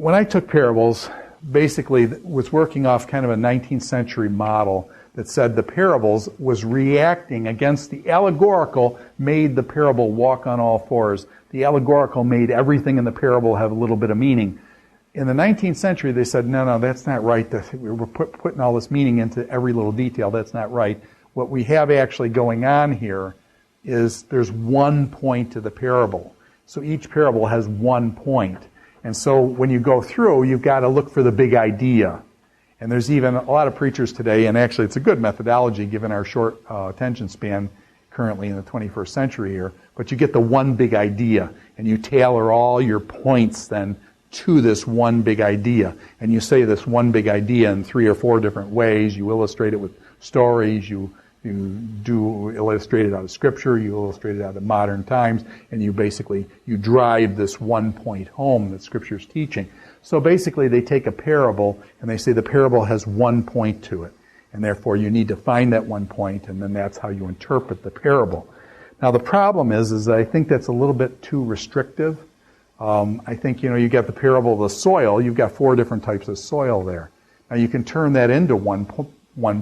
when I took parables, basically was working off kind of a 19th century model that said the parables was reacting against the allegorical, made the parable walk on all fours. The allegorical made everything in the parable have a little bit of meaning. In the 19th century, they said, no, that's not right. We're putting all this meaning into every little detail. That's not right. What we have actually going on here is there's one point to the parable. So each parable has one point. And so when you go through, you've got to look for the big idea. And there's even a lot of preachers today, and actually it's a good methodology given our short attention span currently in the 21st century here, but you get the one big idea, and you tailor all your points then to this one big idea. And you say this one big idea in 3 or 4 different ways. You illustrate it with stories, you do illustrate it out of Scripture, you illustrate it out of modern times, and you drive this one point home that Scripture's teaching. So basically they take a parable and they say the parable has one point to it. And therefore you need to find that one point, and then that's how you interpret the parable. Now the problem is I think that's a little bit too restrictive. I think, you got the parable of the soil. You've got 4 different types of soil there. Now you can turn that into one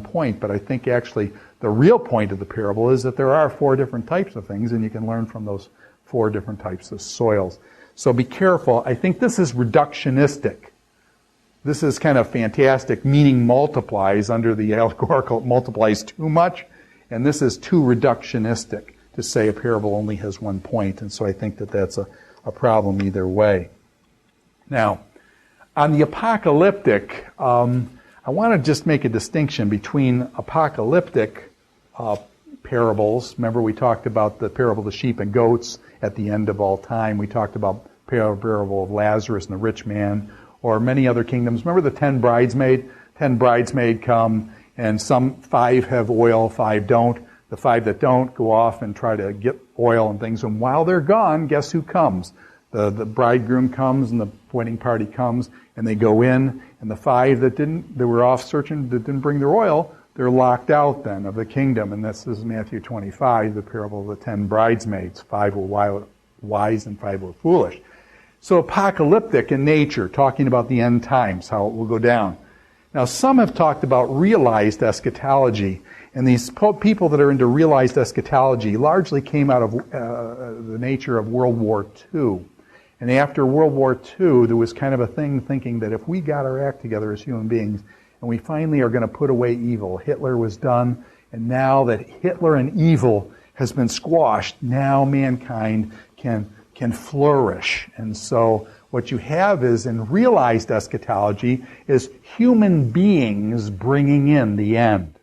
point, but I think actually the real point of the parable is that there are 4 different types of things, and you can learn from those 4 different types of soils. So be careful. I think this is reductionistic. This is kind of fantastic, meaning multiplies under the allegorical. It multiplies too much, and this is too reductionistic to say a parable only has one point, and so I think that's a problem either way. Now, on the apocalyptic, I want to just make a distinction between apocalyptic parables. Remember we talked about the parable of the sheep and goats at the end of all time. We talked about parable of Lazarus and the rich man, or many other kingdoms. Remember the 10 bridesmaids? 10 bridesmaids come, and 5 have oil, 5 don't. The 5 that don't go off and try to get oil and things. And while they're gone, guess who comes? The bridegroom comes, and the wedding party comes, and they go in. And the 5 that were off searching, that didn't bring their oil, they're locked out then of the kingdom. And this is Matthew 25, the parable of the 10 bridesmaids. 5 were wise and 5 were foolish. So apocalyptic in nature, talking about the end times, how it will go down. Now some have talked about realized eschatology. And these people that are into realized eschatology largely came out of the nature of World War II. And after World War II, there was kind of a thing thinking that if we got our act together as human beings, and we finally are going to put away evil. Hitler was done, and now that Hitler and evil has been squashed, now mankind can flourish. And so what you have is, in realized eschatology, is human beings bringing in the end.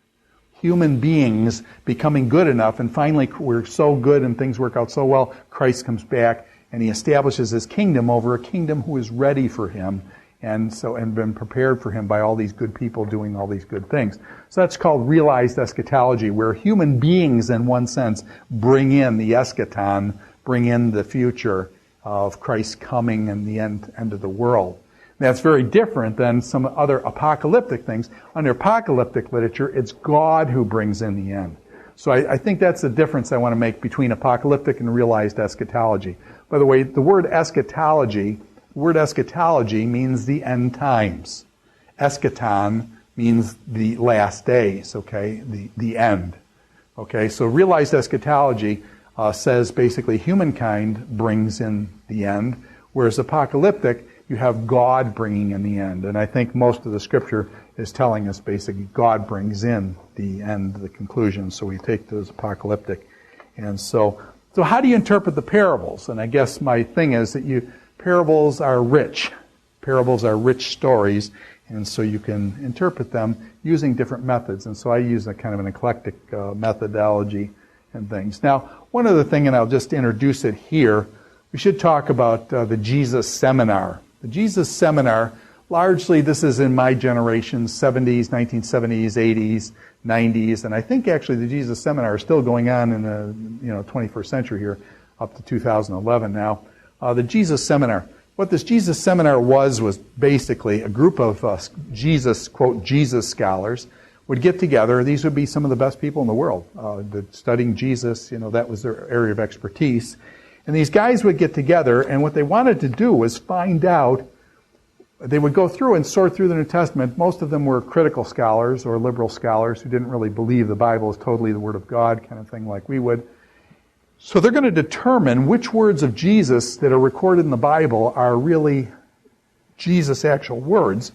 Human beings becoming good enough, and finally we're so good and things work out so well, Christ comes back and he establishes his kingdom over a kingdom who is ready for him, and been prepared for him by all these good people doing all these good things. So that's called realized eschatology, where human beings, in one sense, bring in the eschaton, bring in the future of Christ's coming and the end of the world. That's very different than some other apocalyptic things. Under apocalyptic literature, it's God who brings in the end. So I think that's the difference I want to make between apocalyptic and realized eschatology. By the way, the word eschatology means the end times. Eschaton means the last days, okay, the end. Okay, so realized eschatology says basically humankind brings in the end, whereas apocalyptic, you have God bringing in the end. And I think most of the Scripture is telling us basically God brings in the end, the conclusion. So we take those apocalyptic. And so how do you interpret the parables? And I guess my thing is that parables are rich. Parables are rich stories. And so you can interpret them using different methods. And so I use a kind of an eclectic methodology and things. Now, one other thing, and I'll just introduce it here, we should talk about the Jesus Seminar. The Jesus Seminar, largely this is in my generation, 1970s, 80s, 90s, and I think actually the Jesus Seminar is still going on in the 21st century here, up to 2011 now. The Jesus Seminar. What this Jesus Seminar was basically a group of Jesus, quote, Jesus scholars would get together. These would be some of the best people in the world. Studying Jesus, that was their area of expertise. And these guys would get together, and what they wanted to do was find out they would go through and sort through the New Testament. Most of them were critical scholars or liberal scholars who didn't really believe the Bible is totally the Word of God, kind of thing like we would. So they're going to determine which words of Jesus that are recorded in the Bible are really Jesus' actual words,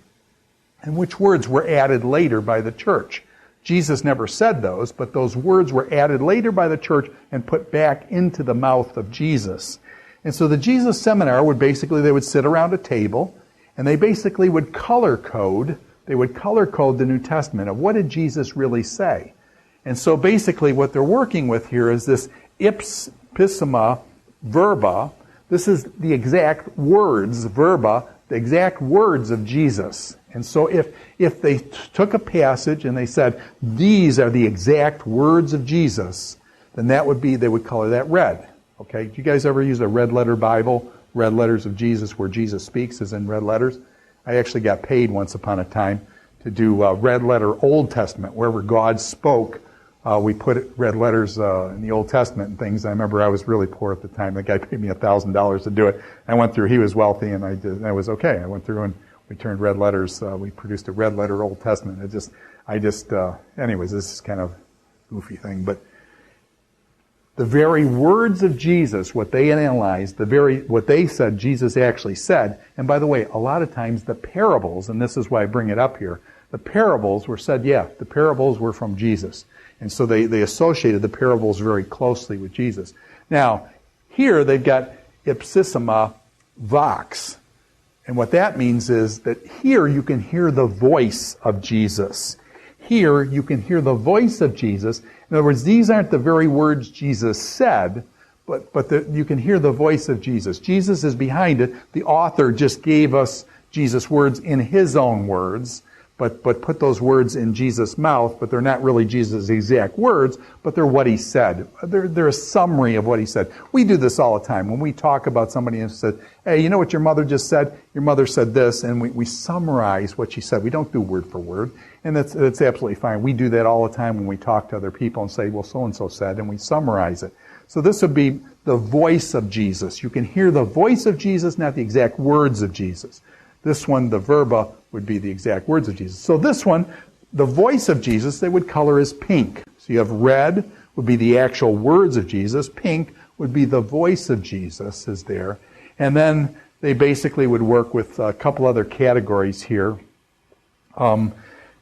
and which words were added later by the church. Jesus never said those, but those words were added later by the church and put back into the mouth of Jesus. And so the Jesus Seminar would basically, they would sit around a table, and they basically would color code. They would color code the New Testament of what did Jesus really say. And so basically what they're working with here is this ipsissima verba. This is the exact words, verba, the exact words of Jesus. And so if they took a passage and they said, these are the exact words of Jesus, then that would be, they would color that red. Okay? Do you guys ever use a red letter Bible? Red letters of Jesus, where Jesus speaks is in red letters. I actually got paid once upon a time to do red letter Old Testament. Wherever God spoke, we put red letters in the Old Testament and things. I remember I was really poor at the time. The guy paid me $1,000 to do it. I went through, he was wealthy, and I was okay. I went through and we turned red letters. We produced a red letter Old Testament. Anyways, this is kind of a goofy thing, but the very words of Jesus, what they analyzed, what they said Jesus actually said, and by the way, a lot of times the parables, and this is why I bring it up here, the parables were said, the parables were from Jesus. And so they associated the parables very closely with Jesus. Now, here they've got ipsissima vox. And what that means is that here you can hear the voice of Jesus. Here you can hear the voice of Jesus. In other words, these aren't the very words Jesus said, but you can hear the voice of Jesus. Jesus is behind it. The author just gave us Jesus' words in his own words, but put those words in Jesus' mouth, but they're not really Jesus' exact words, but they're what he said. They're a summary of what he said. We do this all the time. When we talk about somebody and said, hey, you know what your mother just said? Your mother said this, and we summarize what she said. We don't do word for word, and that's absolutely fine. We do that all the time when we talk to other people and say, well, so-and-so said, and we summarize it. So this would be the voice of Jesus. You can hear the voice of Jesus, not the exact words of Jesus. This one, the verba, would be the exact words of Jesus. So this one, the voice of Jesus, they would color as pink. So you have red would be the actual words of Jesus. Pink would be the voice of Jesus is there. And then they basically would work with a couple other categories here.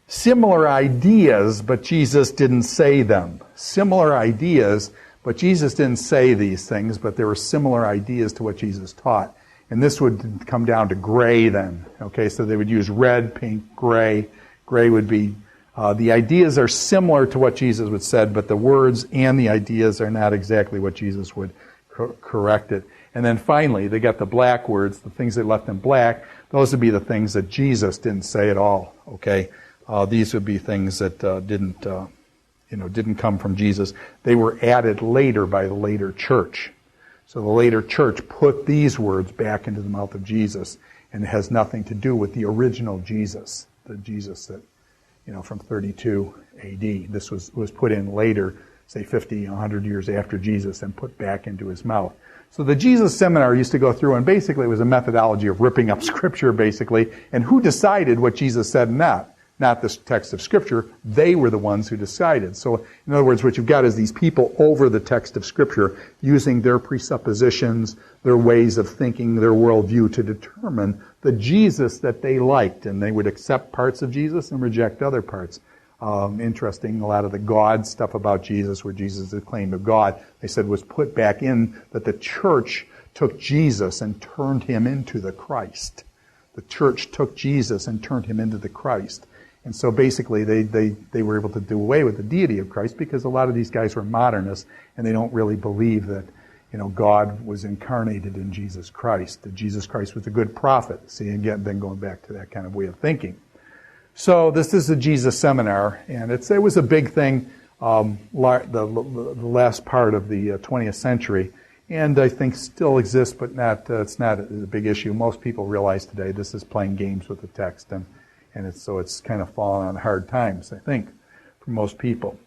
Similar ideas, but Jesus didn't say them. Similar ideas, but Jesus didn't say these things, but there were similar ideas to what Jesus taught. And this would come down to gray then. Okay, so they would use red, pink, gray. Gray would be, the ideas are similar to what Jesus would said, but the words and the ideas are not exactly what Jesus would correct it. And then finally, they got the black words, the things they left in black. Those would be the things that Jesus didn't say at all. Okay, these would be things that didn't come from Jesus. They were added later by the later church. So the later church put these words back into the mouth of Jesus, and it has nothing to do with the original Jesus, the Jesus that, from 32 A.D. This was put in later, say 50, 100 years after Jesus, and put back into his mouth. So the Jesus Seminar used to go through, and basically it was a methodology of ripping up Scripture, basically, and who decided what Jesus said and not the text of Scripture. They were the ones who decided. So, in other words, what you've got is these people over the text of Scripture using their presuppositions, their ways of thinking, their worldview to determine the Jesus that they liked. And they would accept parts of Jesus and reject other parts. Interesting, a lot of the God stuff about Jesus, where Jesus is claimed of God, they said was put back in that the church took Jesus and turned him into the Christ. The church took Jesus and turned him into the Christ. And so basically they were able to do away with the deity of Christ because a lot of these guys were modernists and they don't really believe that, God was incarnated in Jesus Christ, that Jesus Christ was a good prophet. See, again, then going back to that kind of way of thinking. So this is the Jesus Seminar, and it was a big thing the last part of the 20th century, and I think still exists, but it's not a big issue. Most people realize today this is playing games with the text, and it's kind of fallen on hard times, I think, for most people.